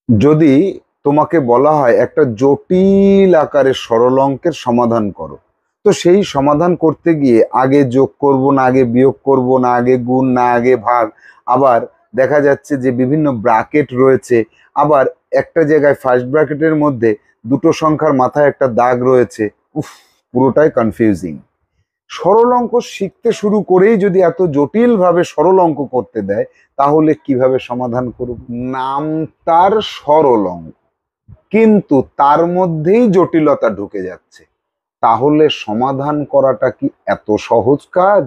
যদি তোমাকে বলা হয় একটা জটিল আকারের সরল অঙ্কের সমাধান করো, তো সেই সমাধান করতে গিয়ে আগে যোগ করব না আগে বিয়োগ করব না আগে গুণ না আগে ভাগ, আবার দেখা যাচ্ছে যে বিভিন্ন ব্র্যাকেট রয়েছে, আবার একটা জায়গায় ফার্স্ট ব্র্যাকেটের মধ্যে দুটো সংখ্যার মাথায় একটা দাগ রয়েছে। উফ, পুরোটাই কনফিউজিং। সরল অঙ্ক শিখতে শুরু করেই যদি এত জটিল ভাবে সরল অঙ্ক করতে দেয়, তাহলে কিভাবে সমাধান করব? নাম তার সরল অঙ্ক, কিন্তু তার মধ্যেই জটিলতা ঢুকে যাচ্ছে। তাহলে সমাধান করাটা কি এত সহজ কাজ?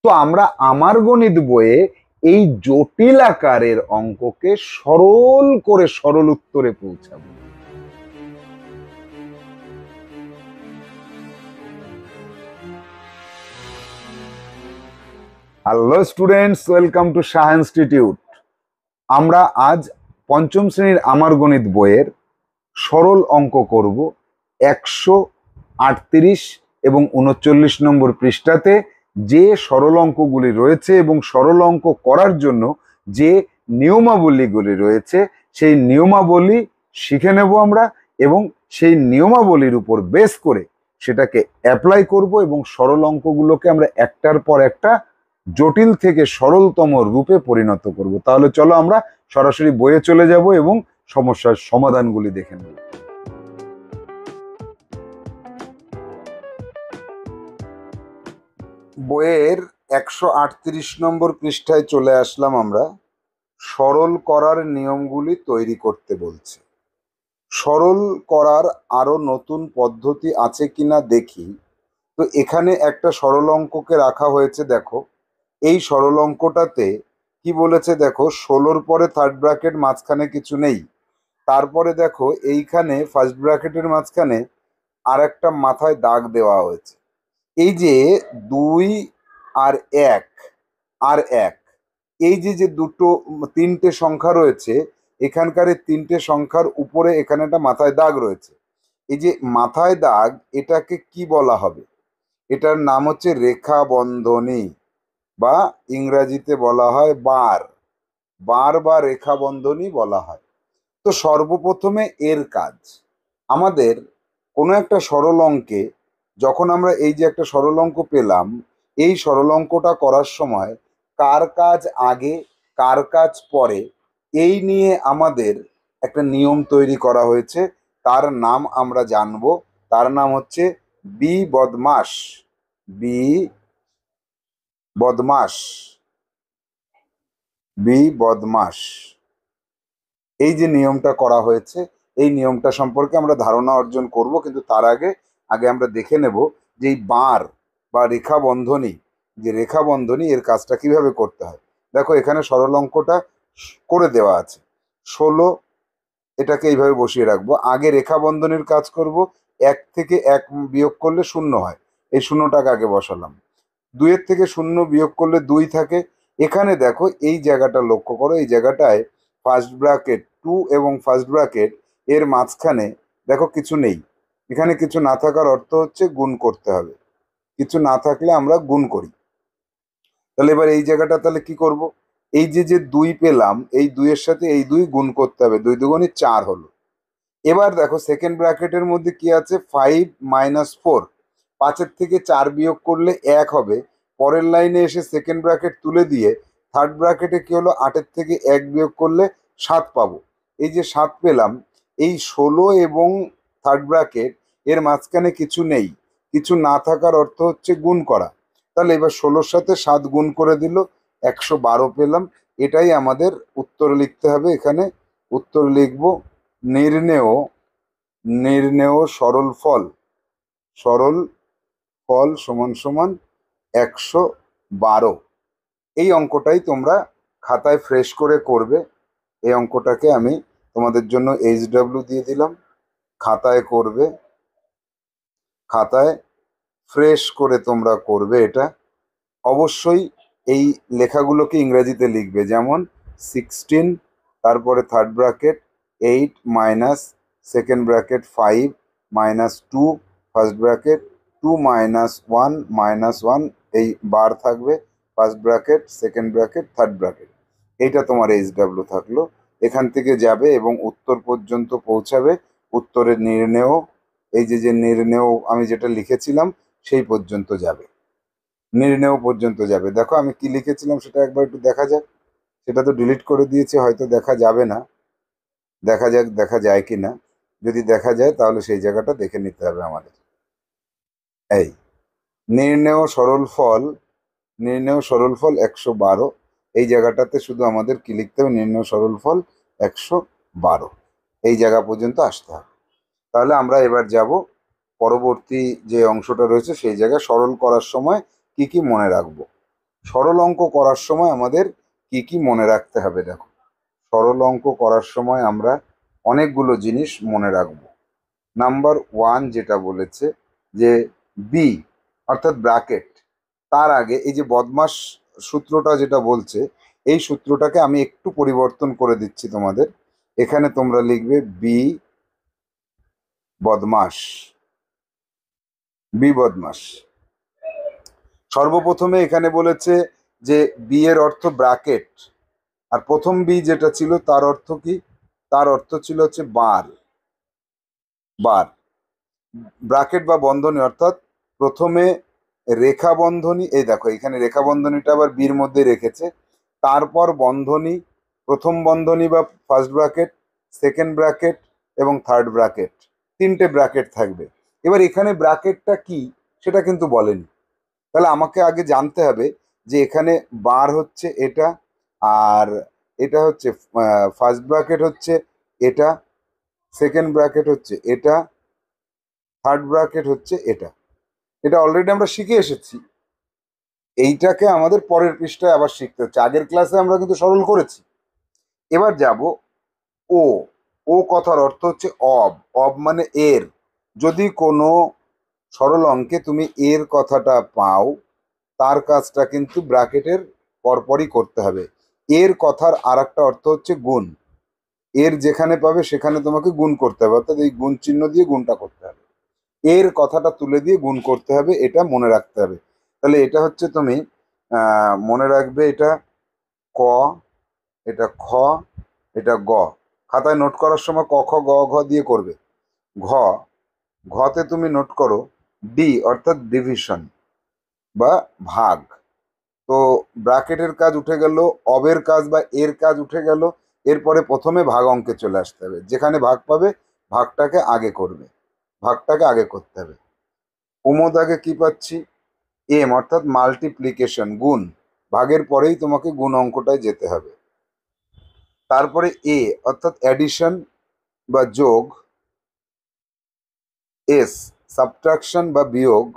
তো আমরা আমার গণিত বইয়ে এই জটিল আকারের অঙ্ককে সরল করে সরল উত্তরে পৌঁছাবো। Hello students, welcome to Shah institute. আমরা আজ পঞ্চম শ্রেণীর আমার গণিত বইয়ের সরল অঙ্ক করব 138 এবং 39 নম্বর পৃষ্ঠাতে যে সরল অঙ্কগুলি রয়েছে এবং সরল অঙ্ক করার জন্য যে নিয়মাবলীগুলি রয়েছে, সেই নিয়মাবলী শিখে নেব আমরা, এবং সেই নিয়মাবলীর উপর বেস করে সেটাকে অ্যাপ্লাই করব এবং সরল অঙ্কগুলোকে আমরা একটার পর একটা জটিল থেকে সরলতম রূপে পরিণত করব। তাহলে চলো আমরা সরাসরি বইয়ে চলে যাব এবং সমস্যার সমাধানগুলি দেখে নেব। বইয়ের 138 নম্বর পৃষ্ঠায় চলে আসলাম আমরা। সরল করার নিয়মগুলি তৈরি করতে বলছে। সরল করার আরো নতুন পদ্ধতি আছে কিনা দেখি। তো এখানে একটা সরল অঙ্ককে রাখা হয়েছে, দেখো এই সরল অঙ্কটাতে কি বলেছে, দেখো 16-র পরে থার্ড ব্র্যাকেট, মাঝখানে কিছু নেই। তারপরে দেখো এইখানে ফার্স্ট ব্র্যাকেটের মাঝখানে আর একটা মাথায় দাগ দেওয়া হয়েছে। এই যে 2 আর 1 আর 1, এই যে যে দুটো তিনটে সংখ্যা রয়েছে, এখানকার এই তিনটে সংখ্যার উপরে এখানে একটা মাথায় দাগ রয়েছে। এই যে মাথায় দাগ, এটাকে কি বলা হবে? এটার নাম হচ্ছে রেখা বন্ধনী, বা ইংরাজিতে বলা হয় বার। বার বা রেখা বন্ধনী বলা হয়। তো সর্বপ্রথমে এর কাজ, আমাদের কোনো একটা সরল অঙ্কে যখন আমরা এই যে একটা সরল অঙ্ক পেলাম, এই সরল অঙ্কটা করার সময় কার কাজ আগে কার কাজ পরে, এই নিয়ে আমাদের একটা নিয়ম তৈরি করা হয়েছে। তার নাম আমরা জানবো। তার নাম হচ্ছে বি বদমাস। বি বদমাস। বি বদমাস। এই যে নিয়মটা করা হয়েছে, এই নিয়মটা সম্পর্কে আমরা ধারণা অর্জন করব, কিন্তু তার আগে আগে আমরা দেখে নেব যে এই বার বা রেখা বন্ধনী, যে রেখা বন্ধনী এর কাজটা কিভাবে করতে হয়। দেখো এখানে সরল অঙ্কটা করে দেওয়া আছে 16, এটাকে এইভাবে বসিয়ে রাখবো। আগে রেখা বন্ধনীর কাজ করব। 1 থেকে 1 বিয়োগ করলে 0 হয়, এই 0টাকে আগে বসালাম। 2-এর থেকে 0 বিয়োগ করলে 2 থাকে। এখানে দেখো এই জায়গাটা লক্ষ্য করো, এই জায়গাটায় ফার্স্ট ব্র্যাকেট 2 এবং ফার্স্ট ব্র্যাকেট এর মাঝখানে দেখো কিছু নেই। এখানে কিছু না থাকার অর্থ হচ্ছে গুণ করতে হবে। কিছু না থাকলে আমরা গুণ করি। তাহলে এবার এই জায়গাটা তাহলে কি করব? এই যে যে 2 পেলাম, এই 2-এর সাথে এই 2 গুণ করতে হবে, 2 দুগুণে 4 হলো। এবার দেখো সেকেন্ড ব্র্যাকেটের মধ্যে কি আছে, 5 মাইনাস 4। 5-এর থেকে 4 বিয়োগ করলে 1 হবে। পরের লাইনে এসে সেকেন্ড ব্র্যাকেট তুলে দিয়ে থার্ড ব্র্যাকেটে কি হলো, 8-এর থেকে 1 বিয়োগ করলে 7 পাবো। এই যে 7 পেলাম, এই 16 এবং থার্ড ব্র্যাকেট এর মাঝখানে কিছু নেই। কিছু না থাকার অর্থ হচ্ছে গুণ করা। তাহলে এবার 16-র সাথে 7 গুণ করে দিল, 112 পেলাম। এটাই আমাদের উত্তর লিখতে হবে। এখানে উত্তর লিখবো নির্ণেয় নির্ণেয় সরল ফল। সরল ফল সমান সমান 112। এই অঙ্কটাই তোমরা খাতায় ফ্রেশ করে করবে। এই অঙ্কটাকে আমি তোমাদের জন্য HW দিয়ে দিলাম, খাতায় করবে। খাতায় ফ্রেশ করে তোমরা করবে এটা। অবশ্যই এই লেখাগুলোকে ইংরেজিতে লিখবে, যেমন 16, তারপরে third bracket 8 minus second bracket 5 minus 2 first bracket 2 minus 1 minus 1, এই বার থাকবে first bracket second bracket third bracket. এইটা তোমার HW থাকলো। এখান থেকে যাবে এবং উত্তর পর্যন্ত পৌঁছাবে। উত্তরের নির্ণেয়, এই যে নির্ণেয় আমি যেটা লিখেছিলাম সেই পর্যন্ত যাবে, নির্ণেয় পর্যন্ত যাবে। দেখো আমি কি লিখেছিলাম সেটা একবার একটু দেখা যাক। সেটা তো ডিলিট করে দিয়েছি, হয়তো দেখা যাবে না, দেখা যাক দেখা যায় কি না। যদি দেখা যায় তাহলে সেই জায়গাটা দেখে নিতে হবে আমাদের। এই নির্ণেয় সরল ফল, নির্ণেয় সরল ফল 112, এই জায়গাটাতে শুধু আমাদের কি লিখতে হবে, নির্ণেয় সরল ফল 112, এই জায়গা পর্যন্ত আসতে হবে। তাহলে আমরা এবার যাব পরবর্তী যে অংশটা রয়েছে সেই জায়গায় সরল করার সময় কি কি মনে রাখবো। সরল অঙ্ক করার সময় আমাদের কি কি মনে রাখতে হবে। দেখো সরল অঙ্ক করার সময় আমরা অনেকগুলো জিনিস মনে রাখবো। নাম্বার 1 যেটা বলেছে যে বি অর্থাৎ ব্র্যাকেট, তার আগে এই যে বদমাস সূত্রটা যেটা বলছে, এই সূত্রটাকে আমি একটু পরিবর্তন করে দিচ্ছি তোমাদের। এখানে তোমরা লিখবে বি বদমাস, বি বদমাস। সর্বপ্রথমে এখানে বলেছে যে বি এর অর্থ ব্র্যাকেট, আর প্রথম বি যেটা ছিল তার অর্থ কি, তার অর্থ ছিল হচ্ছে বার, বার। ব্র্যাকেট বা বন্ধনী অর্থাৎ প্রথমে রেখা বন্ধনী, এই দেখো এখানে রেখা বন্ধনীটা আবার বির মধ্যে রেখেছে, তারপর বন্ধনী, প্রথম বন্ধনী বা ফার্স্ট ব্র্যাকেট, সেকেন্ড ব্র্যাকেট এবং থার্ড ব্র্যাকেট, তিনটে ব্র্যাকেট থাকবে। এবার এখানে ব্র্যাকেটটা কি সেটা কিন্তু বলেনি, তাহলে আমাকে আগে জানতে হবে যে এখানে বার হচ্ছে এটা, আর এটা হচ্ছে ফার্স্ট ব্র্যাকেট হচ্ছে এটা, সেকেন্ড ব্র্যাকেট হচ্ছে এটা, থার্ড ব্র্যাকেট হচ্ছে এটা। এটা অলরেডি আমরা শিখে এসেছি, এইটাকে আমাদের পরের পৃষ্ঠায় আবার শিখতে হচ্ছে। আগের ক্লাসে আমরা কিন্তু সরল করেছি। এবার যাব ও, ও কথার অর্থ হচ্ছে অব, অব মানে এর। যদি কোনো সরল অঙ্কে তুমি এর কথাটা পাও, তার কাজটা কিন্তু ব্র্যাকেটের পরপরই করতে হবে। এর কথার আর একটা অর্থ হচ্ছে গুণ, এর যেখানে পাবে সেখানে তোমাকে গুণ করতে হবে, অর্থাৎ এই গুণ চিহ্ন দিয়ে গুণটা করতে হবে, এর কথাটা তুলে দিয়ে গুণ করতে হবে, এটা মনে রাখতে হবে। তাহলে এটা হচ্ছে তুমি মনে রাখবে, এটা ক, এটা খ, এটা গ। খাতায় নোট করার সময় ক খ গ ঘ দিয়ে করবে। ঘ, ঘতে তুমি নোট করো ডি অর্থাৎ ডিভিশন বা ভাগ। তো ব্র্যাকেটের কাজ উঠে গেল, অবের কাজ বা এর কাজ উঠে গেল, এরপরে প্রথমে ভাগ অঙ্কে চলে আসতে হবে। যেখানে ভাগ পাবে ভাগটাকে আগে করবে, ভাগটাকে আগে করতে হবে। উমদ আগে কি পাচ্ছি, এম অর্থাৎ মাল্টিপ্লিকেশন, গুণ। ভাগের পরেই তোমাকে গুণ অঙ্কটায় যেতে হবে। তারপরে এ অর্থাৎ অ্যাডিশন বা যোগ, এস সাবট্রাকশন বা বিয়োগ।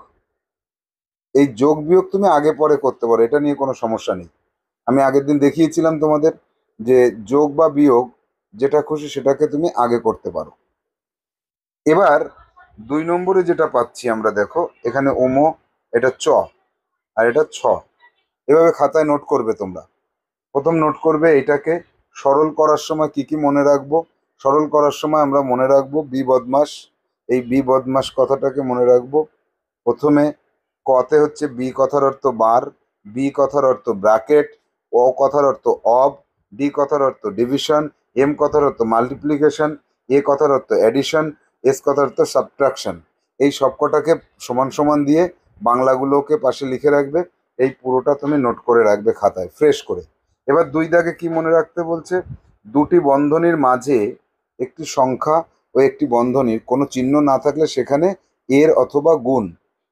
এই যোগ বিয়োগ তুমি আগে পরে করতে পারো, এটা নিয়ে কোনো সমস্যা নেই। আমি আগের দিন দেখিয়েছিলাম তোমাদের যে যোগ বা বিয়োগ যেটা খুশি সেটাকে তুমি আগে করতে পারো। এবার 2 নম্বরে যেটা পাচ্ছি আমরা, দেখো এখানে ওমো, এটা চ আর এটা ছ। এভাবে খাতায় নোট করবে তোমরা। প্রথম নোট করবে এটাকে সরল করার সময় কি কি মনে রাখবো। সরল করার সময় আমরা মনে রাখবো বি বদমাস, এই বি বদমাস কথাটাকে মনে রাখবো। প্রথমে কতে হচ্ছে বি কথার অর্থ বার, বি কথার অর্থ ব্র্যাকেট, ও কথার অর্থ অব, ডি কথার অর্থ ডিভিশন, এম কথার অর্থ মাল্টিপ্লিকেশন, এ কথার অর্থ অ্যাডিশন, এস কথার অর্থ সাবট্রাকশন। এই সবকটাকে সমান সমান দিয়ে বাংলাগুলোকে পাশে লিখে রাখবে। এই পুরোটা তুমি নোট করে রাখবে খাতায় ফ্রেশ করে। এবার 2 দাগে কি মনে রাখতে বলছে, দুটি বন্ধনীর মাঝে একটি সংখ্যা ও একটি বন্ধনীর কোনো চিহ্ন না থাকলে সেখানে এর অথবা গুণ,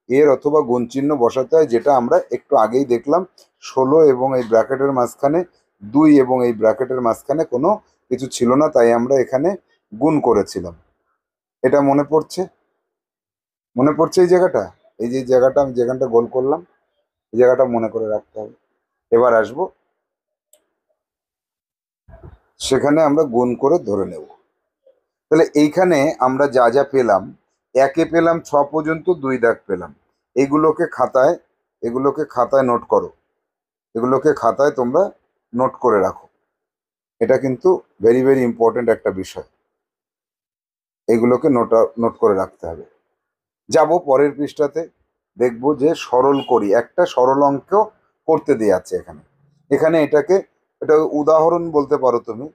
এর অথবা গুণ চিহ্ন বসাতে হয়, যেটা আমরা একটু আগেই দেখলাম। 16 এবং এই ব্র্যাকেটের মাঝখানে 2 এবং এই ব্র্যাকেটের মাঝখানে কোনো কিছু ছিল না, তাই আমরা এখানে গুণ করেছিলাম। এটা মনে পড়ছে, মনে পড়ছে এই জায়গাটা, এই যে জায়গাটা আমি যেখানটা গোল করলাম, এই জায়গাটা মনে করে রাখতে হবে। এবার আসবো, সেখানে আমরা গুণ করে ধরে নেব। তাহলে এইখানে আমরা যা যা পেলাম, একে পেলাম 6 পর্যন্ত 2 দাগ পেলাম। এগুলোকে খাতায়, এগুলোকে খাতায় নোট করো, এগুলোকে খাতায় তোমরা নোট করে রাখো। এটা কিন্তু ভেরি ভেরি ইম্পর্টেন্ট একটা বিষয়, এগুলোকে নোট করে রাখতে হবে। যাব পরের পৃষ্ঠাতে, দেখব যে সরল করি, একটা সরল অঙ্ক করতে দেওয়া আছে এখানে। এখানে এটাকে, এটা উদাহরণ বলতে পারো তুমি।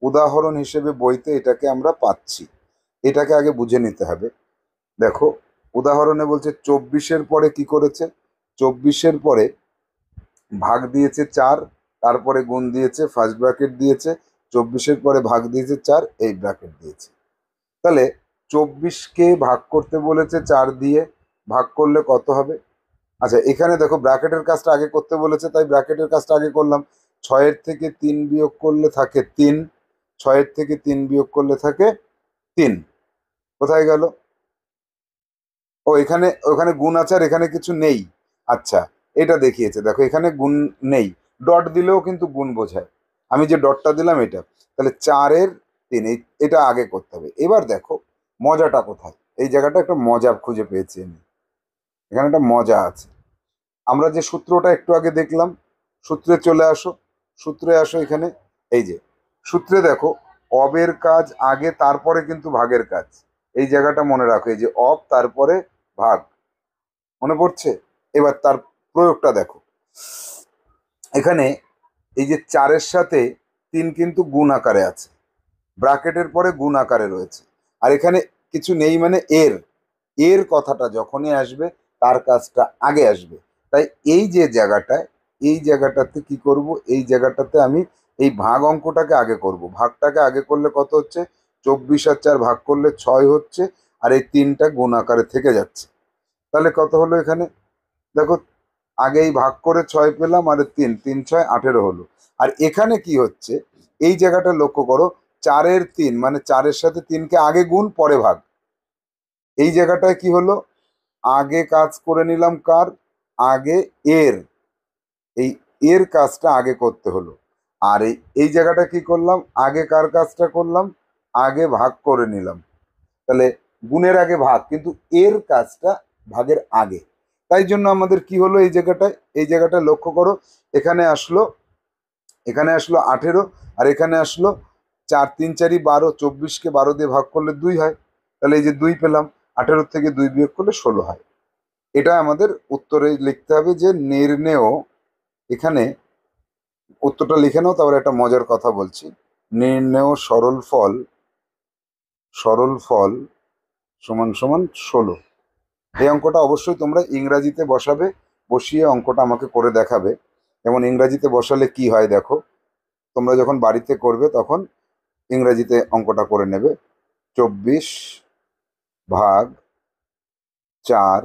উদাহরণ হিসেবে বইতে এটাকে আমরা পাচ্ছি। এটাকে আগে বুঝে নিতে হবে। দেখো, উদাহরণে বলছে 24-এর পরে কি করেছে, 24-এর পরে ভাগ দিয়েছে 4, তারপরে গুণ দিয়েছে, ফার্স্ট ব্র্যাকেট দিয়েছে, 24-এর পরে ভাগ দিয়েছে 4, এই ব্র্যাকেট দিয়েছে। তাহলে 24-কে ভাগ করতে বলেছে 4 দিয়ে, ভাগ করলে কত হবে? আচ্ছা, এখানে দেখো ব্র্যাকেটের কাজটা আগে করতে বলেছে, তাই ব্র্যাকেটের কাজটা আগে করলাম। 6-এর থেকে 3 বিয়োগ করলে থাকে 3, 6-এর থেকে 3 বিয়োগ করলে থাকে 3। কোথায় গেল? ও, এখানে ওখানে গুণ আছে আর এখানে কিছু নেই। আচ্ছা, এটা দেখিয়েছে, দেখো এখানে গুণ নেই, ডট দিলেও কিন্তু গুণ বোঝায়। আমি যে ডটটা দিলাম এটা, তাহলে 4-এর 3, এটা আগে করতে হবে। এবার দেখো মজাটা কোথায়, এই জায়গাটা একটা মজা খুঁজে পেয়েছি আমি, এখানে একটা মজা আছে। আমরা যে সূত্রটা একটু আগে দেখলাম, সূত্রে চলে আসো, সূত্রে আসো এখানে। এই যে সূত্রে দেখো, অবের কাজ আগে, তারপরে কিন্তু ভাগের কাজ। এই জায়গাটা মনে রাখো, এই যে অব তারপরে ভাগ, মনে পড়ছে? এবার তার প্রয়োগটা দেখো। এখানে এই যে 4-এর সাথে 3 কিন্তু গুণ আকারে আছে, ব্র্যাকেটের পরে গুণ আকারে রয়েছে, আর এখানে কিছু নেই, মানে এর এর কথাটা যখনই আসবে তার কাজটা আগে আসবে। তাই এই যে জায়গাটায়, এই জায়গাটাতে কি করব, এই জায়গাটাতে আমি এই ভাগ অঙ্কটাকে আগে করব। ভাগটাকে আগে করলে কত হচ্ছে, 24 আর 4 ভাগ করলে 6 হচ্ছে, আর এই 3টা গুণ আকারে থেকে যাচ্ছে। তাহলে কত হলো এখানে? দেখো, আগেই ভাগ করে 6 পেলাম, আর 3, 3 6 18 হলো। আর এখানে কি হচ্ছে, এই জায়গাটা লক্ষ্য করো, 4-এর 3 মানে 4-এর সাথে 3কে আগে গুণ পরে ভাগ। এই জায়গাটায় কি হলো, আগে কাজ করে নিলাম কার, আগে এর, এই এর কাজটা আগে করতে হলো। আর এই জায়গাটা কি করলাম, আগে কার কাজটা করলাম, আগে ভাগ করে নিলাম। তাহলে গুণের আগে ভাগ, কিন্তু এর কাজটা ভাগের আগে। তাই জন্য আমাদের কি হলো, এই জায়গাটায়, এই জায়গাটা লক্ষ্য করো, এখানে আসলো, এখানে আসলো 18, আর এখানে আসলো 4 3 4 12, 24-কে 12 দিয়ে ভাগ করলে 2 হয়। তাহলে এই যে 2 পেলাম, 18 থেকে 2 বিয়োগ করলে 16 হয়। এটা আমাদের উত্তরে লিখতে হবে যে নির্ণেয়, এখানে উত্তরটা লিখে নাও, তারপরে একটা মজার কথা বলছি। নির্ণেয় সরল ফল সমান সমান 16। এই অঙ্কটা অবশ্যই তোমরা ইংরাজিতে বসাবে, বসিয়ে অঙ্কটা আমাকে করে দেখাবে। যেমন ইংরাজিতে বসালে কি হয় দেখো, তোমরা যখন বাড়িতে করবে তখন ইংরাজিতে অঙ্কটা করে নেবে। 24 ভাগ 4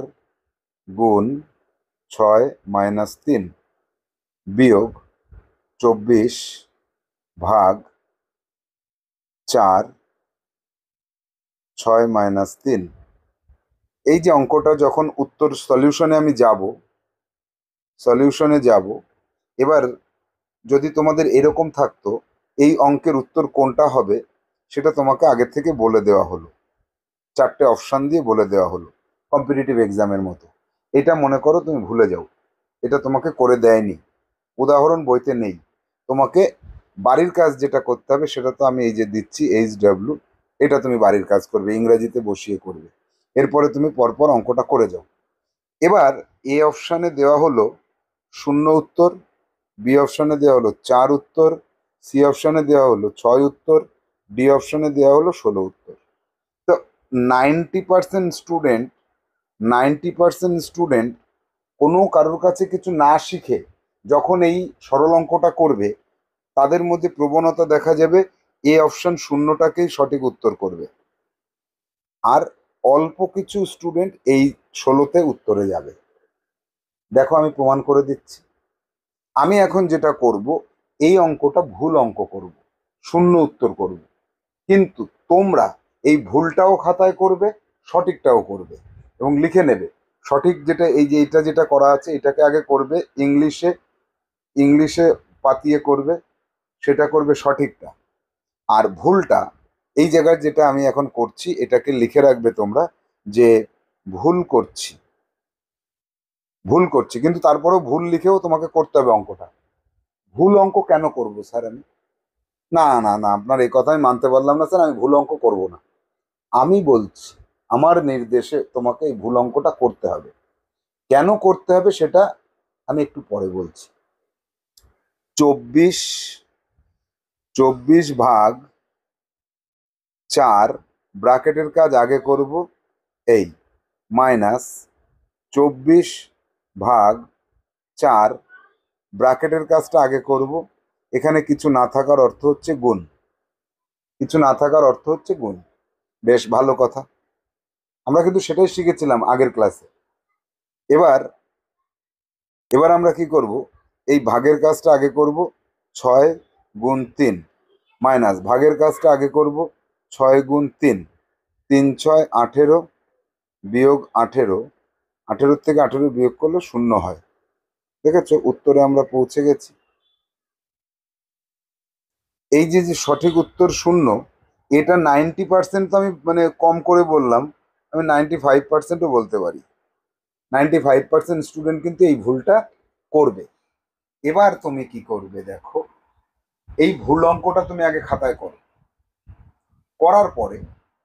গুণ 6 মাইনাস 3 বিয়োগ 24 ভাগ 4 6 মাইনাস 3। এই যে অঙ্কটা যখন উত্তর সলিউশনে আমি যাব, সলিউশনে যাব, এবার যদি তোমাদের এরকম থাকতো এই অঙ্কের উত্তর কোনটা হবে, সেটা তোমাকে আগে থেকে বলে দেওয়া হলো, 4টে অপশান দিয়ে বলে দেওয়া হলো, কম্পিটিটিভ এক্সামের মতো। এটা মনে করো তুমি ভুলে যাও, এটা তোমাকে করে দেয়নি, উদাহরণ বইতে নেই। তোমাকে বাড়ির কাজ যেটা করতে হবে সেটা তো আমি এই যে দিচ্ছি HW, এটা তুমি বাড়ির কাজ করবে, ইংরেজিতে বসিয়ে করবে। এরপরে তুমি পরপর অঙ্কটা করে যাও। এবার এ অপশানে দেওয়া হলো 0 উত্তর, বি অপশানে দেওয়া হলো 4 উত্তর, সি অপশানে দেওয়া হলো 6 উত্তর, ডি অপশানে দেওয়া হলো 16 উত্তর। তো 90% স্টুডেন্ট, 90% স্টুডেন্ট কোনো কারোর কাছে কিছু না শিখে যখন এই সরল অঙ্কটা করবে, তাদের মধ্যে প্রবণতা দেখা যাবে এ অপশন 0টাকেই সঠিক উত্তর করবে, আর অল্প কিছু স্টুডেন্ট এই 16তে উত্তরে যাবে। দেখো আমি প্রমাণ করে দিচ্ছি। আমি এখন যেটা করব, এই অঙ্কটা ভুল অঙ্ক করব, 0 উত্তর করব, কিন্তু তোমরা এই ভুলটাও খাতায় করবে, সঠিকটাও করবে এবং লিখে নেবে। সঠিক যেটা, এই যে এটা যেটা করা আছে এটাকে আগে করবে ইংলিশে, ইংলিশে পাতিয়ে করবে, সেটা করবে সঠিকটা। আর ভুলটা এই জায়গায় যেটা আমি এখন করছি এটাকে লিখে রাখবে তোমরা, যে ভুল করছি, ভুল করছি, কিন্তু তারপরেও ভুল লিখেও তোমাকে করতে হবে অঙ্কটা। ভুল অঙ্ক কেন করব স্যার আমি? না না না, আপনার এই কথাই মানতে পারলাম না স্যার, আমি ভুল অঙ্ক করব না। আমি বলছি আমার নির্দেশে তোমাকে এই ভুল অঙ্কটা করতে হবে। কেন করতে হবে সেটা আমি একটু পরে বলছি। 24 24/4 ব্র্যাকেটের কাজ আগে করব, এই মাইনাস 24/4 ব্র্যাকেটের কাজটা আগে করব। এখানে কিছু না থাকার অর্থ হচ্ছে গুণ, কিছু না থাকার অর্থ হচ্ছে গুণ। বেশ ভালো কথা, আমরা কিন্তু সেটাই শিখেছিলাম আগের ক্লাসে। এবার এবার আমরা কি করব, এই ভাগের কাজটা আগে করব, 6 × 3 মাইনাস ভাগের কাজটা আগে করব, 6 × 3, 3 × 6 18, বিয়োগ 18, 18 থেকে 18 বিয়োগ করলে 0 হয়। দেখেছো, উত্তরে আমরা পৌঁছে গেছি। এই যে যে সঠিক উত্তর 0, এটা 90% তো আমি মানে কম করে বললাম, আমি 95%ও বলতে পারি। 95% স্টুডেন্ট কিন্তু এই ভুলটা করবে। এবার তুমি কি করবে দেখো, এই ভুল অঙ্কটা তুমি আগে খাতায় করো, করার পরে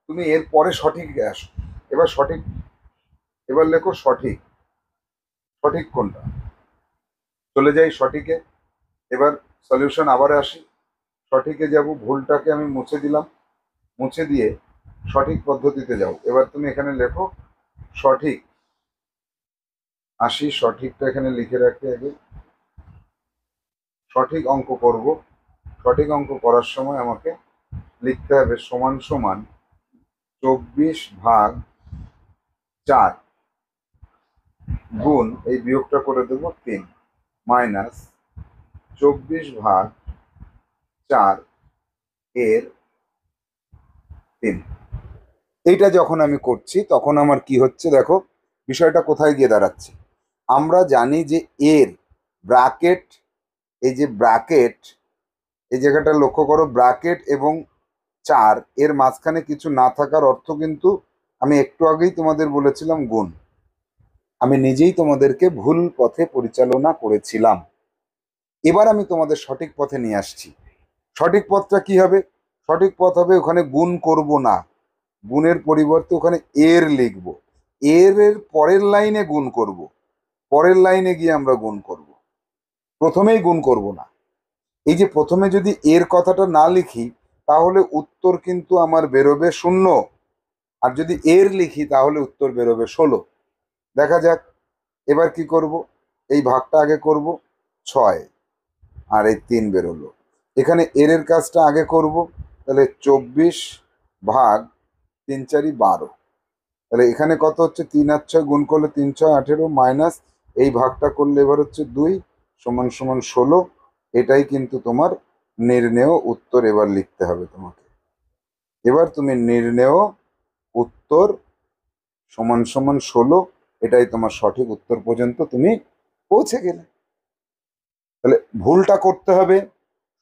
তুমি এর পরে সঠিকে আসো। এবার সঠিক, এবার লেখো সঠিক, সঠিক কোনটা, চলে যাই সঠিকে। এবার সলিউশন আবার আসি, সঠিকে যাব, ভুলটাকে আমি মুছে দিলাম, মুছে দিয়ে সঠিক পদ্ধতিতে যাও। এবার তুমি এখানে লেখো সঠিক, আসি সঠিকটা এখানে লিখে রাখি আগে। সঠিক অঙ্ক করব, সঠিক অঙ্ক করার সময় আমাকে লিখতে হবে সমান সমান 24/4 গুণ, এই বিয়োগটা করে দেবো 3, মাইনাস 24/4 এর 3। এইটা যখন আমি করছি তখন আমার কি হচ্ছে দেখো, বিষয়টা কোথায় গিয়ে দাঁড়াচ্ছে। আমরা জানি যে এর ব্র্যাকেট, এই যে ব্র্যাকেট, এই জায়গাটা লক্ষ্য করো, ব্র্যাকেট এবং 4 এর মাঝখানে কিছু না থাকার অর্থ কিন্তু আমি একটু আগেই তোমাদের বলেছিলাম গুণ। আমি নিজেই তোমাদেরকে ভুল পথে পরিচালনা করেছিলাম। এবার আমি তোমাদের সঠিক পথে নিয়ে আসছি। সঠিক পথটা কি হবে, সঠিক পথ হবে ওখানে গুণ করব না, গুণের পরিবর্তে ওখানে এর লিখব, এর পরের লাইনে গুণ করব, পরের লাইনে গিয়ে আমরা গুণ করব, প্রথমেই গুণ করব না। এই যে প্রথমে যদি এর কথাটা না লিখি তাহলে উত্তর কিন্তু আমার বেরোবে 0, আর যদি এর লিখি তাহলে উত্তর বেরোবে 16। দেখা যাক এবার কি করব, এই ভাগটা আগে করব, 6 আর এই 3 বেরোলো। এখানে এর কাজটা আগে করব, তাহলে 24/3 × 4 = 12। তাহলে এখানে কত হচ্ছে, 3 আর 6 গুণ করলে 3 × 6 = 18, মাইনাস এই ভাগটা করলে এবার হচ্ছে 2 সমান সমান 16। এটাই কিন্তু তোমার নির্ণেয় উত্তর। এবার লিখতে হবে তোমাকে, এবার তুমি নির্ণেয় উত্তর সমান সমান 16, এটাই তোমার সঠিক উত্তর পর্যন্ত তুমি পৌঁছে গেলে। তাহলে ভুলটা করতে হবে,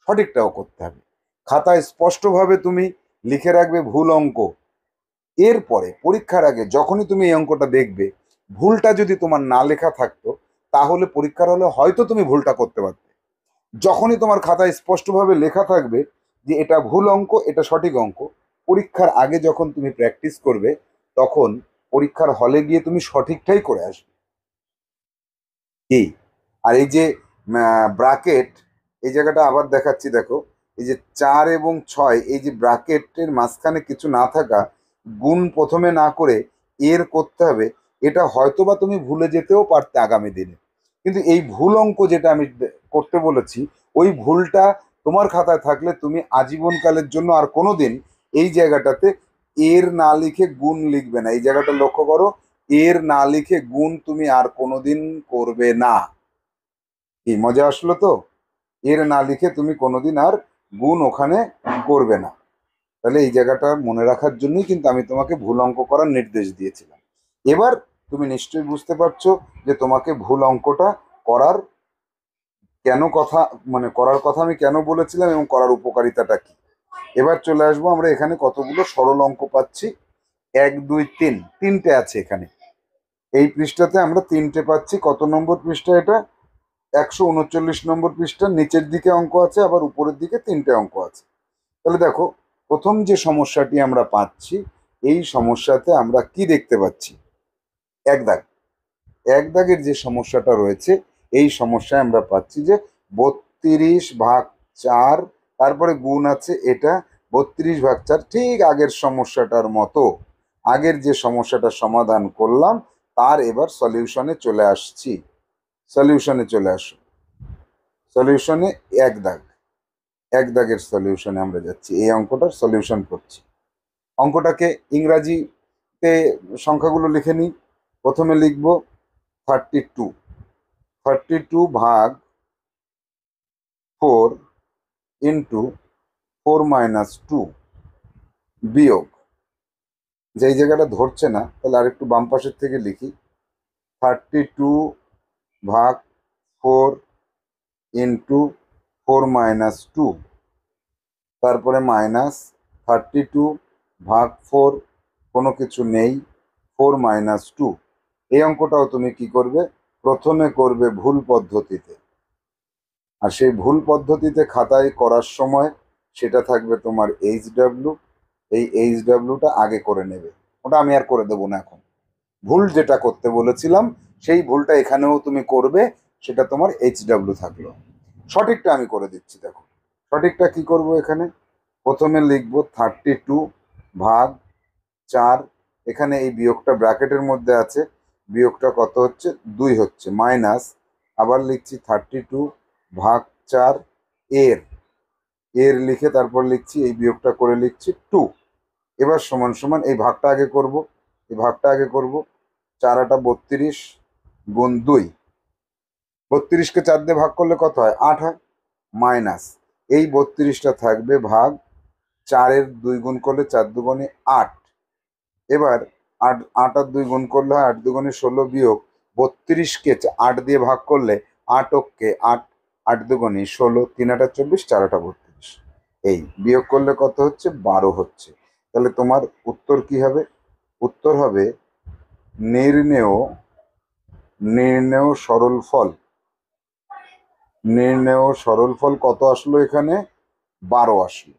সঠিকটাও করতে হবে। খাতায় স্পষ্টভাবে তুমি লিখে রাখবে ভুল অঙ্ক। এরপরে পরীক্ষার আগে যখনই তুমি এই অঙ্কটা দেখবে, ভুলটা যদি তোমার না লেখা থাকতো তাহলে পরীক্ষার হলে হয়তো তুমি ভুলটা করতে পারতে। যখনই তোমার খাতায় স্পষ্টভাবে লেখা থাকবে যে এটা ভুল অঙ্ক, এটা সঠিক অঙ্ক, পরীক্ষার আগে যখন তুমি প্র্যাকটিস করবে তখন পরীক্ষার হলে গিয়ে তুমি সঠিকটাই করে আসবে। এই আর এই যে ব্র্যাকেট, এই জায়গাটা আবার দেখাচ্ছি দেখো, এই যে 4 এবং 6, এই যে ব্র্যাকেটের মাঝখানে কিছু না থাকা, গুণ প্রথমে না করে এর করতে হবে, এটা হয়তোবা তুমি ভুলে যেতেও পারতে আগামী দিনে। কিন্তু এই ভুল অঙ্ক যেটা আমি করতে বলেছি, ওই ভুলটা তোমার খাতায় থাকলে তুমি আজীবনকালের জন্য আর কোনোদিন এই জায়গাটাতে এর না লিখে গুণ লিখবে না। এই জায়গাটা লক্ষ্য করো, এর না লিখে গুণ তুমি আর কোনোদিন করবে না। কি মজা আসলো তো, এর না লিখে তুমি কোনোদিন আর গুণ ওখানে করবে না। তাহলে এই জায়গাটা মনে রাখার জন্যই কিন্তু আমি তোমাকে ভুল অঙ্ক করার নির্দেশ দিয়েছিলাম। এবার তুমি নিশ্চয়ই বুঝতে পারছো যে তোমাকে ভুল অঙ্কটা করার কেন কথা, মানে করার কথা আমি কেন বলেছিলাম এবং করার উপকারিতাটা কি। এবার চলে আসবো আমরা এখানে কতগুলো সরল অঙ্ক পাচ্ছি, 1 2 3, 3টে আছে এখানে। এই পৃষ্ঠাতে আমরা 3টে পাচ্ছি। কত নম্বর পৃষ্ঠা এটা, 139 নম্বর পৃষ্ঠার নিচের দিকে অঙ্ক আছে, আবার উপরের দিকে 3টে অঙ্ক আছে। তাহলে দেখো, প্রথম যে সমস্যাটি আমরা পাচ্ছি, এই সমস্যাতে আমরা কি দেখতে পাচ্ছি, এক দাগ, এক দাগের যে সমস্যাটা রয়েছে, এই সমস্যায় আমরা পাচ্ছি যে 32/4 তারপরে গুণ আছে এটা 32/4, ঠিক আগের সমস্যাটার মতো। আগের যে সমস্যাটা সমাধান করলাম তার এবার সলিউশনে চলে আসছি। সলিউশনে চলে আসো। সলিউশনে এক দাগের সলিউশনে আমরা যাচ্ছি, এই অঙ্কটার সলিউশন করছি। অঙ্কটাকে ইংরাজিতে সংখ্যাগুলো লিখে নিই। প্রথমে লিখব 32, 32 ভাগ 4 ইন্টু 4 - 2 বিয়োগ, যেই জায়গাটা ধরছে না তাহলে আরেকটু বাম পাশের থেকে লিখি, 32 ভাগ 4 ইন্টু 4 - 2, তারপরে মাইনাস 32 ভাগ 4, কোনো কিছু নেই, 4 - 2। এই অঙ্কটাও তুমি কি করবে, প্রথমে করবে ভুল পদ্ধতিতে, আর সেই ভুল পদ্ধতিতে খাতায় করার সময় সেটা থাকবে তোমার HW। এই HWটা আগে করে নেবে, ওটা আমি আর করে দেবো না এখন। ভুল যেটা করতে বলেছিলাম সেই ভুলটা এখানেও তুমি করবে, সেটা তোমার HW থাকলো। সঠিকটা আমি করে দিচ্ছি, দেখো সঠিকটা কি করব। এখানে প্রথমে লিখব 32 ভাগ 4, এখানে এই বিয়োগটা ব্র্যাকেটের মধ্যে আছে, বিয়োগটা কত হচ্ছে 2 হচ্ছে, মাইনাস আবার লিখছি 32 ভাগ 4 এর এর লিখে তারপর লিখছি, এই বিয়োগটা করে লিখছি 2। এবার সমান সমান এই ভাগটা আগে করব, এই ভাগটা আগে করব। 4 8 32 গুণ 2, 32কে 4 দিয়ে ভাগ করলে কত হয়, 8 হয়, মাইনাস এই 32টা থাকবে ভাগ 4-এর 2 গুণ করলে 4 দুগুণে 8। এবার 8 8 আর 2 গুণ করলে হয় 8 দুগুণে 16 বিয়োগ 32কে 8 দিয়ে ভাগ করলে 8 ওকে 8, 8 দুগুণে 16, 3 8 24, 4 8 32, এই বিয়োগ করলে কত হচ্ছে 12 হচ্ছে। তাহলে তোমার উত্তর কি হবে, উত্তর হবে নির্ণেয় সরল ফল। নির্ণেয় সরল ফল কত আসলো, এখানে 12 আসলো।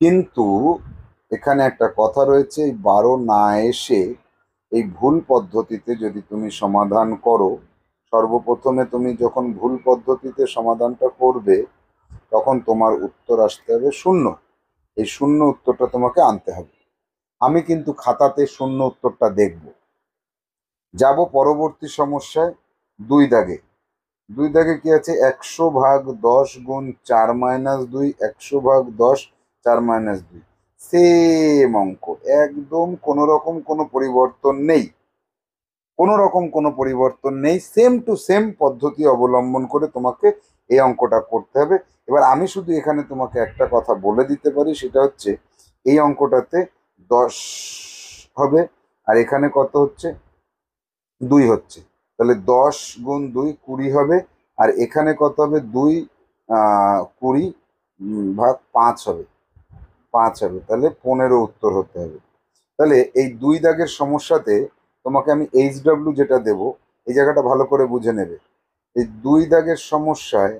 কিন্তু এখানে একটা কথা রয়েছে, এই 12 না এসে এই ভুল পদ্ধতিতে যদি তুমি সমাধান করো, সর্বপ্রথমে তুমি যখন ভুল পদ্ধতিতে সমাধানটা করবে তখন তোমার উত্তর আসতে হবে 0। এই 0 উত্তরটা তোমাকে আনতে হবে। আমি কিন্তু খাতাতে 0 উত্তরটা দেখব। যাব পরবর্তী সমস্যায় 2 দাগে। 2 দাগে কি আছে, 100 ভাগ 10 গুণ 4 - 2, 100 ভাগ 10 4 - 2, সেম অঙ্ক, একদম কোনো রকম কোনো পরিবর্তন নেই, কোনো রকম কোনো পরিবর্তন নেই, সেম টু সেম পদ্ধতি অবলম্বন করে তোমাকে এই অঙ্কটা করতে হবে। এবার আমি শুধু এখানে তোমাকে একটা কথা বলে দিতে পারি, সেটা হচ্ছে এই অঙ্কটাতে 10 হবে আর এখানে কত হচ্ছে 2 হচ্ছে, তাহলে 10 গুণ 2 20 হবে, আর এখানে কত হবে 2 20 ভাগ 5 হবে, 5 হবে, তাহলে 15 উত্তর হতে হবে। তাহলে এই 2 দাগের সমস্যাতে তোমাকে আমি HW যেটা দেব, এই জায়গাটা ভালো করে বুঝে নেবে। এই 2 দাগের সমস্যায়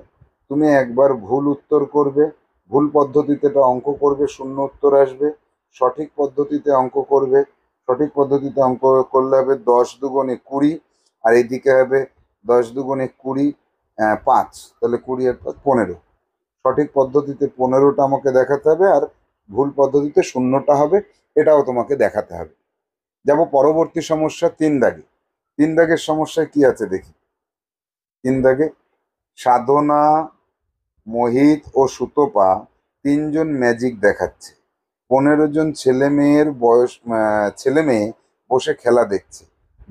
তুমি একবার ভুল উত্তর করবে, ভুল পদ্ধতিতে অঙ্ক করবে, 0 উত্তর আসবে। সঠিক পদ্ধতিতে অঙ্ক করবে, সঠিক পদ্ধতিতে অঙ্ক করলে হবে 10 দুগুণে 20, আর এইদিকে হবে 10 দুগুণে 20 5, তাহলে 20 আর 15। সঠিক পদ্ধতিতে 15টা আমাকে দেখাতে হবে, আর ভুল পদ্ধতিতে 0টা হবে, এটাও তোমাকে দেখাতে হবে। যাব পরবর্তী সমস্যা 3 দাগে। 3 দাগের সমস্যায় কি আছে দেখি। 3 দাগে সাধনা, মোহিত ও সুতপা 3 জন ম্যাজিক দেখাচ্ছে। 15 জন ছেলে মেয়ে বসে খেলা দেখছে।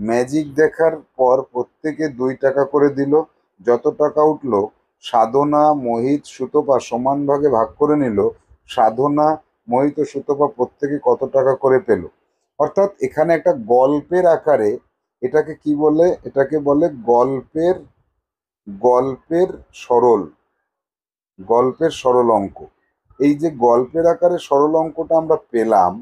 ম্যাজিক দেখার পর প্রত্যেকে 2 টাকা করে দিল। যত টাকা উঠলো সাধনা, মোহিত, সুতপা সমান ভাগে ভাগ করে নিল। সাধনা, মোহিত ও সুতপা প্রত্যেকে কত টাকা করে পেল। অর্থাৎ এখানে একটা গল্পের আকারে, এটাকে কি বলে, এটাকে বলে গল্পের গল্পের সরল গল্পের সরল অঙ্ক। এই যে গল্পের আকারে সরল অঙ্কটা আমরা পেলাম,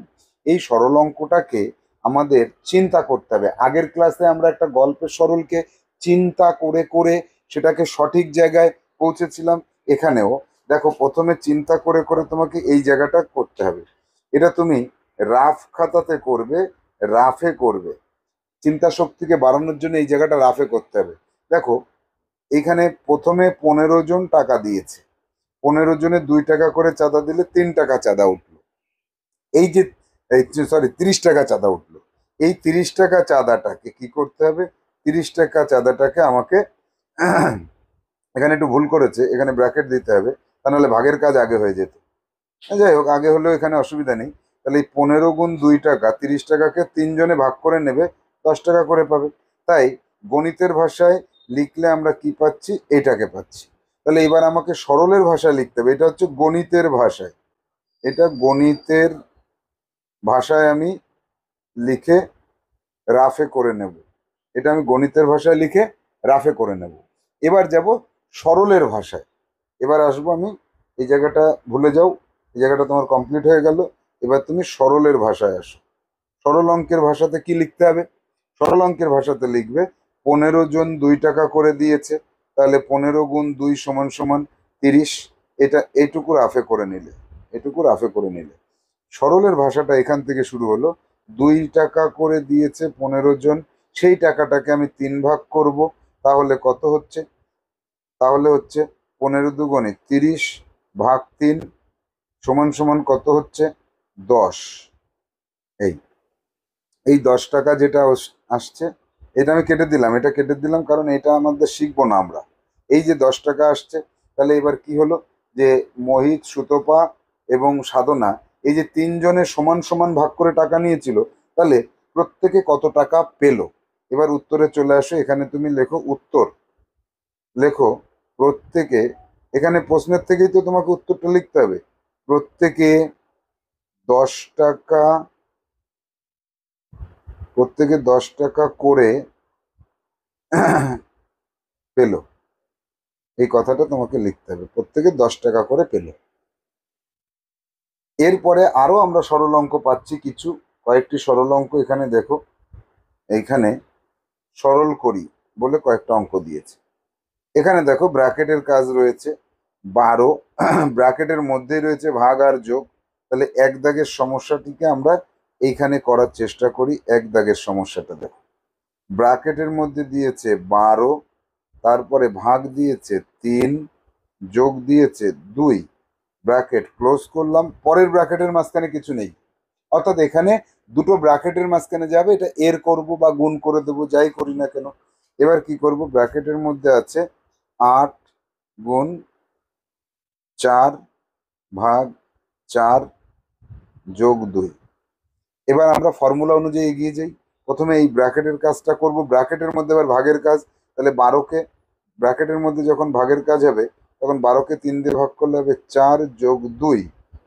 এই সরল অঙ্কটাকে আমাদের চিন্তা করতে হবে। আগের ক্লাসে আমরা একটা গল্পের সরলকে চিন্তা করে করে সেটাকে সঠিক জায়গায় পৌঁছেছিলাম। এখানেও দেখো, প্রথমে চিন্তা করে করে তোমাকে এই জায়গাটা করতে হবে। এটা তুমি রাফ খাতাতে করবে, রাফে করবে। চিন্তা শক্তিকে বাড়ানোর জন্য এই জায়গাটা রাফে করতে হবে। দেখো, এখানে প্রথমে 15 জন টাকা দিয়েছে, 15 জনে 2 টাকা করে চাঁদা দিলে 3 টাকা চাঁদা উঠলো। এই যে 30 টাকা চাঁদা উঠলো। এই 30 টাকা চাঁদাটাকে কি করতে হবে? 30 টাকা চাঁদাটাকে আমাকে এখানে একটু ভুল করেছে, এখানে ব্র্যাকেট দিতে হবে, তা নাহলে ভাগের কাজ আগে হয়ে যেত। যাই হোক, আগে হলেও এখানে অসুবিধা নেই। তাহলে এই 15 গুণ 2 টাকা, 30 টাকাকে 3 জনে ভাগ করে নেবে, 10 টাকা করে পাবে। তাই গণিতের ভাষায় লিখলে আমরা কি পাচ্ছি? এটাকে পাচ্ছি। তাহলে এবার আমাকে সরলের ভাষায় লিখতে হবে। এটা হচ্ছে গণিতের ভাষায়, এটা গণিতের ভাষায় আমি লিখে রাফে করে নেব। এটা আমি গণিতের ভাষায় লিখে রাফে করে নেব। এবার যাব সরলের ভাষায়। এবার আসবো আমি, এই জায়গাটা ভুলে যাও, এই জায়গাটা তোমার কমপ্লিট হয়ে গেল। এবার তুমি সরলের ভাষায় আসো। সরল অঙ্কের ভাষাতে কি লিখতে হবে? সরল অঙ্কের ভাষাতে লিখবে 15 জন 2 টাকা করে দিয়েছে, তাহলে 15 গুণ 2 সমান সমান 30। এটা এইটুকু রাফে করে নিলে, এটুকু রাফে করে নিলে। সরলের ভাষাটা এখান থেকে শুরু হলো। 2 টাকা করে দিয়েছে 15 জন, সেই টাকাটাকে আমি 3 ভাগ করব, তাহলে কত হচ্ছে? তাহলে হচ্ছে 15 দুগুণে 30 ভাগ 3 সমান সমান কত হচ্ছে? 10। এই এই 10 টাকা যেটা আসছে, এটা আমি কেটে দিলাম, এটা কেটে দিলাম, কারণ এটা আমাদের শিখবো না আমরা। এই যে 10 টাকা আসছে, তাহলে এবার কি হলো? যে মোহিত, সুতপা এবং সাধনা, এই যে 3 জনের সমান সমান ভাগ করে টাকা নিয়েছিল, তাহলে প্রত্যেকে কত টাকা পেলো? এবার উত্তরে চলে আসো। এখানে তুমি লেখো উত্তর, লেখো প্রত্যেকে, এখানে প্রশ্নের থেকেই তো তোমাকে উত্তরটা লিখতে হবে। প্রত্যেকে 10 টাকা, প্রত্যেকে 10 টাকা করে পেল, এই কথাটা তোমাকে লিখতে হবে। প্রত্যেকে 10 টাকা করে পেল। এরপরে আরো আমরা সরল অঙ্ক পাচ্ছি কিছু, কয়েকটি সরল অঙ্ক এখানে দেখো। এইখানে সরল করি বলে কয়েকটা অঙ্ক দিয়েছে। এখানে দেখো ব্র্যাকেটের কাজ রয়েছে 12, ব্র্যাকেটের মধ্যেই রয়েছে ভাগ আর যোগ। তাহলে এক দাগের সমস্যাটিকে আমরা এইখানে করার চেষ্টা করি। এক দাগের সমস্যাটা দেখো, ব্র্যাকেটের মধ্যে দিয়েছে 12, তারপরে ভাগ দিয়েছে 3, যোগ দিয়েছে 2, ব্র্যাকেট ক্লোজ করলাম। পরের ব্র্যাকেটের মাঝখানে কিছু নেই, অর্থাৎ এখানে দুটো ব্র্যাকেটের মাঝখানে যাবে, এটা এর করব বা গুণ করে দেবো, যাই করি না কেন। এবার কি করব? ব্র্যাকেটের মধ্যে আছে 8 গুণ 4 ভাগ 4 যোগ 2। এবার আমরা ফর্মুলা অনুযায়ী এগিয়ে যাই। প্রথমে এই ব্র্যাকেটের কাজটা করব, ব্র্যাকেটের মধ্যে এবার ভাগের কাজ। তাহলে 12কে, ব্র্যাকেটের মধ্যে যখন ভাগের কাজ হবে, তখন 12কে 3 দিয়ে ভাগ করলে হবে 4 যোগ 2।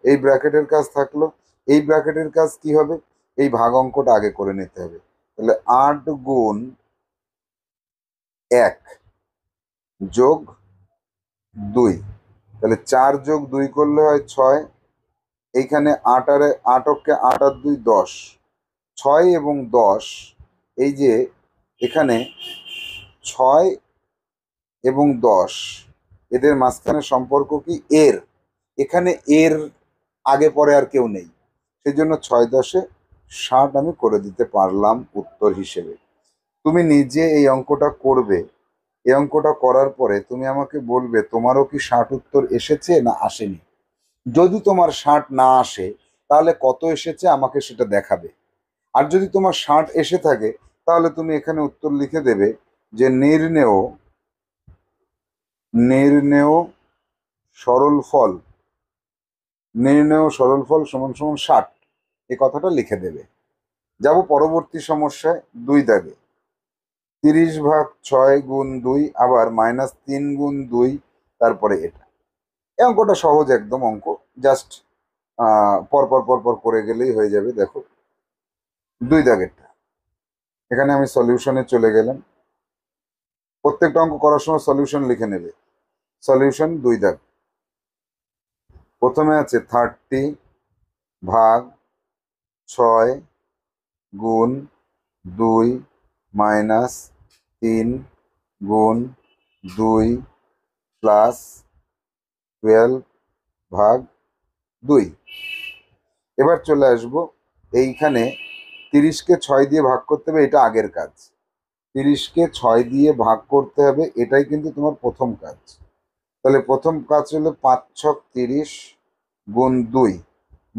এই ব্র্যাকেটের কাজ থাকলো। এই ব্র্যাকেটের কাজ কি হবে? এই ভাগ অঙ্কটা আগে করে নিতে হবে। তাহলে 8 গুণ 1 যোগ 2, তাহলে 4 যোগ 2 করলে হয় 6। এইখানে 8 আর 8 অক্ষে 8 আর 2 10, 6 এবং 10, এই যে এখানে 6 এবং 10, এদের মাঝখানে সম্পর্ক কি? এর। এখানে এর আগে পরে আর কেউ নেই, সেই জন্য 6 10 60 আমি করে দিতে পারলাম উত্তর হিসেবে। তুমি নিজে এই অঙ্কটা করবে। এই অঙ্কটা করার পরে তুমি আমাকে বলবে তোমারও কি 60 উত্তর এসেছে না আসেনি। যদি তোমার 60 না আসে, তাহলে কত এসেছে আমাকে সেটা দেখাবে। আর যদি তোমার 60 এসে থাকে, তাহলে তুমি এখানে উত্তর লিখে দেবে যে নির্ণেয়, নির্ণেয় সরল ফল, নির্ণেয় সরল ফল সমান সমান 60, এই কথাটা লিখে দেবে। যাব পরবর্তী সমস্যায়, 2 দাগে। 30 ভাগ 6 গুণ 2, আবার -3 গুণ 2, তারপরে এটা। এই অঙ্কটা সহজ একদম অঙ্ক, জাস্ট পরপর পরপর করে গেলেই হয়ে যাবে। দেখো 2 দাগেরটা, এখানে আমি সলিউশনে চলে গেলাম। প্রত্যেকটা অঙ্ক করার সময় সলিউশন লিখে নেবে। সলিউশন 2 দাগ। প্রথমে আছে 30 ভাগ 6 গুণ 2 -3 গুণ 2 প্লাস 12 ভাগ 2। এবার চলে আসবো এইখানে 30কে 6 দিয়ে ভাগ করতে হবে, এটা আগের কাজ। 30কে 6 দিয়ে ভাগ করতে হবে, এটাই কিন্তু তোমার প্রথম কাজ। তাহলে প্রথম কাজ হলো 5 ছক 30 গুণ 2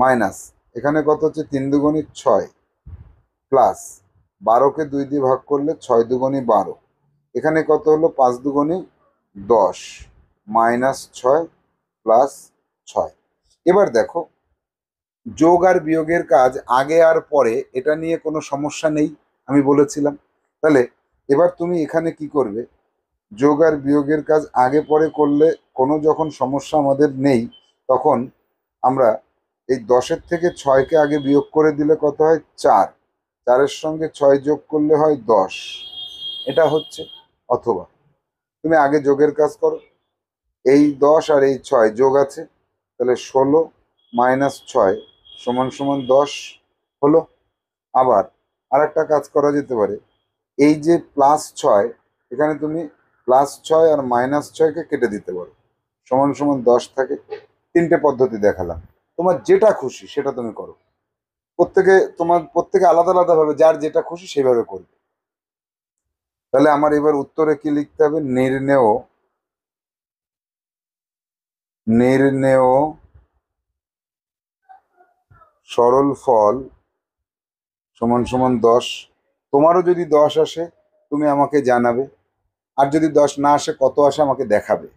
মাইনাস এখানে কত হচ্ছে 3 দুগুণী 6 প্লাস 12কে 2 দিয়ে ভাগ করলে 6 দুগুণী 12, এখানে কত হলো 5 দুগুণী 10 মাইনাস 6 প্লাস 6। এবার দেখো যোগ আর বিয়োগের কাজ আগে আর পরে এটা নিয়ে কোনো সমস্যা নেই, আমি বলেছিলাম। তাহলে এবার তুমি এখানে কি করবে, যোগ আর বিয়োগের কাজ আগে পরে করলে কোনো যখন সমস্যা আমাদের নেই, তখন আমরা এই 10-এর থেকে 6কে আগে বিয়োগ করে দিলে কত হয় 4, 4-এর সঙ্গে 6 যোগ করলে হয় 10, এটা হচ্ছে। অথবা তুমি আগে যোগের কাজ করো, এই 10 আর এই 6 যোগ আছে, তাহলে 16 মাইনাস 6 সমান সমান 10 হলো। আবার আর একটা কাজ করা যেতে পারে, এই যে +6 এখানে তুমি +6 আর -6কে কেটে দিতে পারো, সমান সমান 10 থাকে। 3টে পদ্ধতি দেখালাম, তোমার যেটা খুশি সেটা তুমি করো, প্রত্যেকে আলাদা আলাদা ভাবে যার যেটা খুশি সেইভাবে করবে। তাহলে আমার এবার উত্তরে কি লিখতে হবে, নির্ণেয় সরল ফল সমান সমান 10। তোমারও যদি 10 আসে তুমি আমাকে জানাবে, আর যদি 10 না আসে কত আসে আমাকে দেখাবে।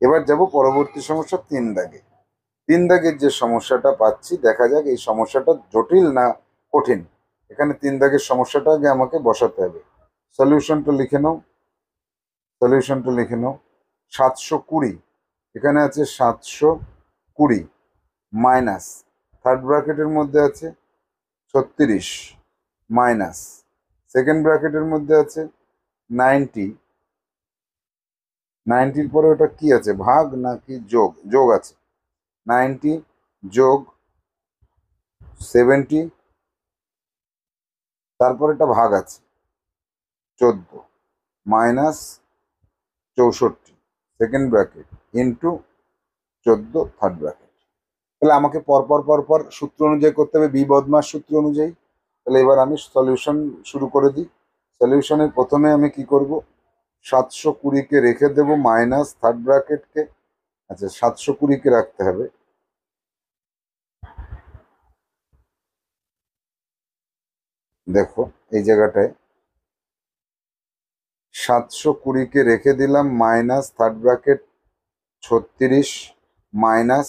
এবার যাব পরবর্তী সমস্যা 3 দাগে। 3 দাগের যে সমস্যাটা পাচ্ছি, দেখা যাক এই সমস্যাটা জটিল না কঠিন। এখানে 3 দাগের সমস্যাটা আগে আমাকে বসাতে হবে। সলিউশনটা লিখে নাও, 720, এখানে আছে 720 মাইনাস থার্ড ব্র্যাকেটের মধ্যে আছে 36 মাইনাস সেকেন্ড ব্র্যাকেটের মধ্যে আছে 90, 90-র পরে ওটা কি আছে, ভাগ নাকি যোগ, যোগ আছে, 90 যোগ 70, তারপর এটা ভাগ আছে 14 minus 64 second bracket into 14 third bracket. তাহলে আমাকে পরপর পরপর সূত্র অনুযায়ী করতে হবে, বি বদমাস সূত্র অনুযায়ী। তাহলে এবার আমি সলিউশন শুরু করে দিই। সলিউশনের প্রথমে আমি কি করব, 720-কে রেখে দেব মাইনাস থার্ড ব্র্যাকেটকে, আচ্ছা 720-কে রাখতে হবে। দেখো এই জায়গাটায় 720-কে রেখে দিলাম minus third bracket 36 minus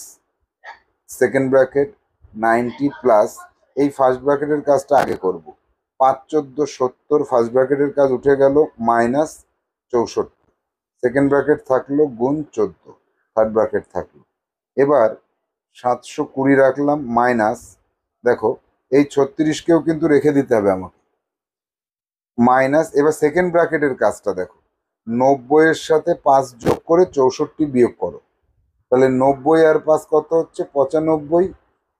second bracket 90 plus এই ফার্স্ট ব্র্যাকেটের কাজটা আগে করব। 5 14 70 ফার্স্ট ব্র্যাকেটের কাজ উঠে গেল, মাইনাস 64 সেকেন্ড ব্র্যাকেট থাকলো গুণ 14 থার্ড ব্র্যাকেট থাকলো। এবার 720 রাখলাম মাইনাস, দেখো এই 36-কেও কিন্তু রেখে দিতে হবে আমাকে, মাইনাস এবার সেকেন্ড ব্র্যাকেটের কাজটা দেখো, 90-এর সাথে 5 যোগ করে 64 বিয়োগ করো, তাহলে 90 আর 5 কত হচ্ছে 95,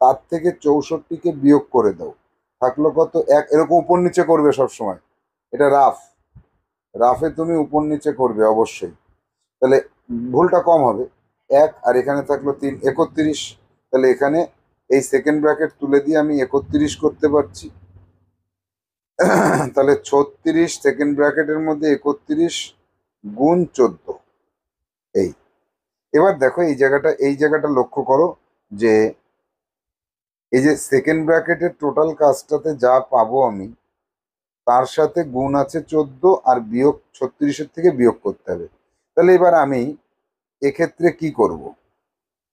তার থেকে 64-কে বিয়োগ করে দাও, থাকলো কত 1। এরকম উপর নিচে করবে সব সময়, এটা রাফে তুমি উপর নিচে করবে অবশ্যই, তাহলে ভুলটা কম হবে। 1 আর এখানে থাকলো 3 31, তাহলে এখানে এই সেকেন্ড ব্র্যাকেট তুলে দিয়ে আমি 31 করতে পারছি। তাহলে 36 সেকেন্ড ব্র্যাকেটের মধ্যে 31 গুণ 14, এই। এবার দেখো এই জায়গাটা লক্ষ্য করো যে এই যে সেকেন্ড ব্র্যাকেটের টোটাল কাজটাতে যা পাবো আমি, তার সাথে গুণ আছে 14 আর বিয়োগ 36-এর থেকে বিয়োগ করতে হবে। তাহলে এবার আমি এক্ষেত্রে কি করব,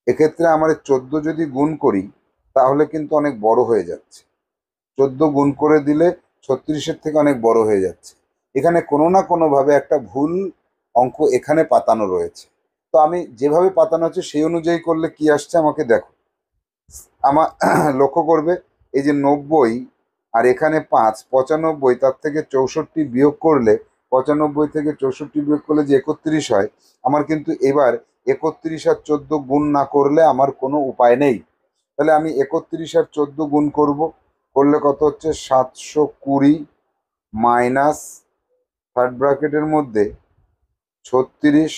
এক্ষেত্রে আমার 14 যদি গুণ করি তাহলে কিন্তু অনেক বড় হয়ে যাচ্ছে, 14 গুণ করে দিলে 36-এর থেকে অনেক বড় হয়ে যাচ্ছে। এখানে কোনো না কোনোভাবে একটা ভুল অঙ্ক এখানে পাতানো রয়েছে। তো আমি যেভাবে পাতানো হচ্ছে সেই অনুযায়ী করলে কি আসছে আমাকে দেখো, আমার লক্ষ্য করবে এই যে 90 আর এখানে 5 95, তার থেকে 64 বিয়োগ করলে 95 থেকে 64 বিয়োগ করলে যে 31 হয়, আমার কিন্তু এবার 31 আর 14 গুণ না করলে আমার কোনো উপায় নেই। তাহলে আমি 31 আর 14 গুণ করলে কত হচ্ছে 720 মাইনাস থার্ড ব্র্যাকেটের মধ্যে 36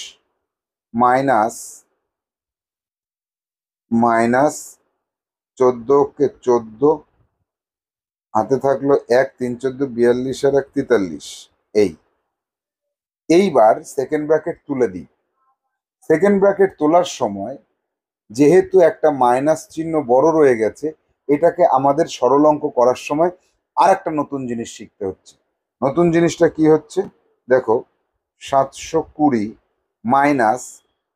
মাইনাস মাইনাস 14-কে 14, হাতে থাকলো 1 3 14 42 আর 1 43, এইবার সেকেন্ড ব্র্যাকেট তুলে দিই। সেকেন্ড ব্র্যাকেট তোলার সময় যেহেতু একটা মাইনাস চিহ্ন বড় রয়ে গেছে, এটাকে আমাদের সরল অঙ্ক করার সময় আর একটা নতুন জিনিস শিখতে হচ্ছে। নতুন জিনিসটা কি হচ্ছে দেখো, 720 মাইনাস,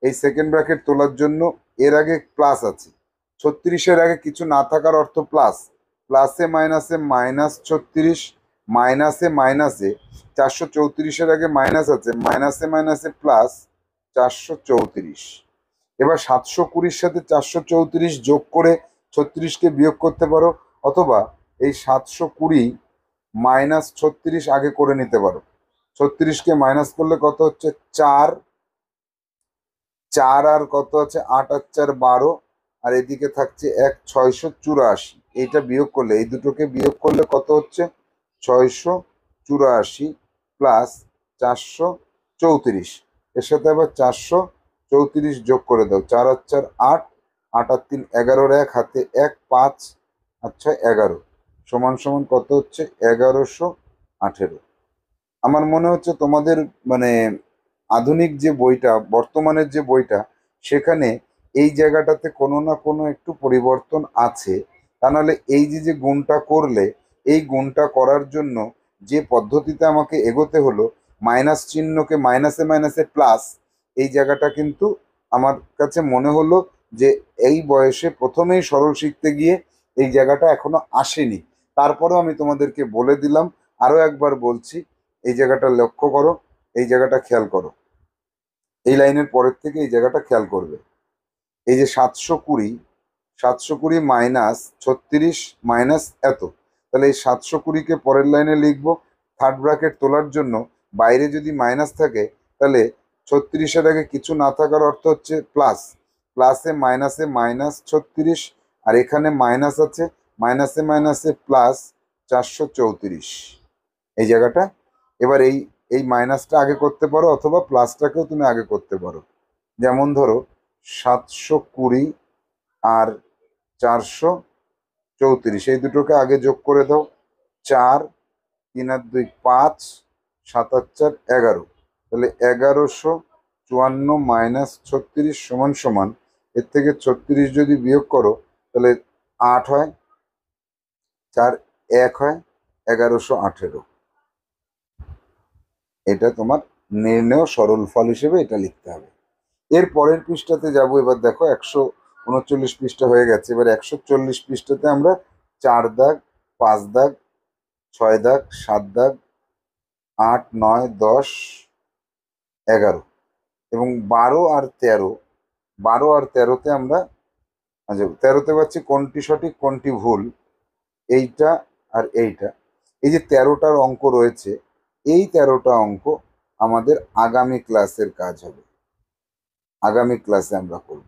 এই সেকেন্ড ব্র্যাকেট তোলার জন্য এর আগে প্লাস আছে, 36-এর আগে কিছু না থাকার অর্থ প্লাস, প্লাসে মাইনাসে মাইনাস 36, মাইনাসে মাইনাসে 434-এর আগে মাইনাস আছে, মাইনাসে মাইনাসে প্লাস 434। এবার 720-র সাথে 434 যোগ করে 36-কে বিয়োগ করতে পারো, অথবা এই 720 মাইনাস 36 আগে করে নিতে পারো। 36-কে মাইনাস করলে কত হচ্ছে 4, 4 আর কত আছে 8 আর 4 12, আর এদিকে থাকছে 684। এইটা বিয়োগ করলে, এই দুটোকে বিয়োগ করলে কত হচ্ছে 684 প্লাস 434। এর সাথে আবার 434 যোগ করে দাও, 4 আর 4 8, 8 আর 3 11, 1 হাতে 1 5, আচ্ছা 11 সমান সমান কত হচ্ছে 1118। আমার মনে হচ্ছে তোমাদের মানে আধুনিক যে বইটা, বর্তমানের যে বইটা, সেখানে এই জায়গাটাতে কোনো না কোনো একটু পরিবর্তন আছে। তা নাহলে এই যে যে গুণটা করলে, এই গুণটা করার জন্য যে পদ্ধতিতে আমাকে এগোতে হলো, মাইনাস চিহ্নকে মাইনাসে মাইনাসে প্লাস, এই জায়গাটা কিন্তু আমার কাছে মনে হলো যে এই বয়সে প্রথমেই সরল শিখতে গিয়ে এই জায়গাটা এখনো আসেনি। তারপরেও আমি তোমাদেরকে বলে দিলাম, আরো একবার বলছি, এই জায়গাটা লক্ষ্য করো, এই জায়গাটা খেয়াল করো, এই লাইনের পরের থেকে এই জায়গাটা খেয়াল করবে। এই যে 720, 720 মাইনাস 36 মাইনাস এত, তাহলে এই 720-কে পরের লাইনে লিখবো। থার্ড ব্র্যাকেট তোলার জন্য বাইরে যদি মাইনাস থাকে, তাহলে 36-এর আগে কিছু না থাকার অর্থ হচ্ছে প্লাস, প্লাসে মাইনাসে মাইনাস 36, আর এখানে মাইনাস আছে, মাইনাসে মাইনাসে প্লাস 434 এই জায়গাটা। এবার এই এই মাইনাসটা আগে করতে পারো, অথবা প্লাসটাকেও তুমি আগে করতে পারো। যেমন ধরো 720 আর 434, এই দুটোকে আগে যোগ করে দাও, 4, 3 আর 2 5, 7 আর 4 11, তাহলে 1154 মাইনাস 36 সমান সমান, এর থেকে 36 যদি বিয়োগ করো তাহলে 8 হয়, 4 1 হয়, 1118। এটা তোমার নির্ণেয় সরল ফল হিসেবে এটা লিখতে হবে। এর পরের পৃষ্ঠাতে যাব। এবার দেখো 139 পৃষ্ঠা হয়ে গেছে। এবার 140 পৃষ্ঠাতে আমরা 4 দাগ, 5 দাগ, 6 দাগ, 7 দাগ, 8 9 10 11 এবং 12 আর 13, 12 আর 13-তে আমরা, আচ্ছা 13-তে পাচ্ছি কোনটি সঠিক কোনটি ভুল, এইটা আর এইটা। এই যে 13টার অঙ্ক রয়েছে, এই 13টা অঙ্ক আমাদের আগামী ক্লাসের কাজ হবে, আগামী ক্লাসে আমরা করব।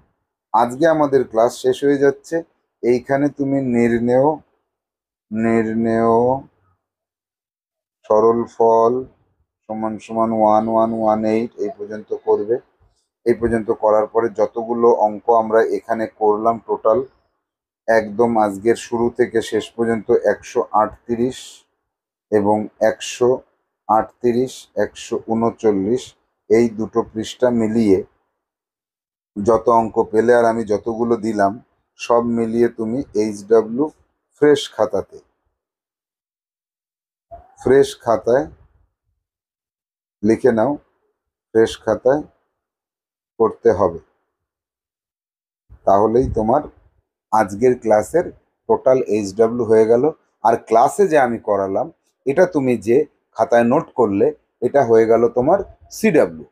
আজকে আমাদের ক্লাস শেষ হয়ে যাচ্ছে। এইখানে তুমি নির্ণেয় নির্ণেয় সরল ফল সমান সমান 1118 এই পর্যন্ত করবে। এই পর্যন্ত করার পরে যতগুলো অঙ্ক আমরা এখানে করলাম টোটাল, একদম আজকের শুরু থেকে শেষ পর্যন্ত 138 এবং 138 139, এই দুটো পৃষ্ঠা মিলিয়ে যত অঙ্ক পেলে, আর আমি যতগুলো দিলাম সব মিলিয়ে তুমি HW ফ্রেশ খাতায় লিখে নাও, ফ্রেশ খাতায় করতে হবে। তাহলেই তোমার আজকের ক্লাসের টোটাল HW হয়ে গেল। আর ক্লাসে যে আমি করালাম, এটা তুমি যে খাতায় নোট করলে, এটা হয়ে গেল তোমার CW।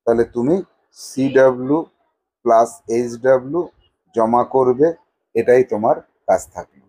তাহলে তুমি CW প্লাস HW জমা করবে, এটাই তোমার কাজ থাকলো।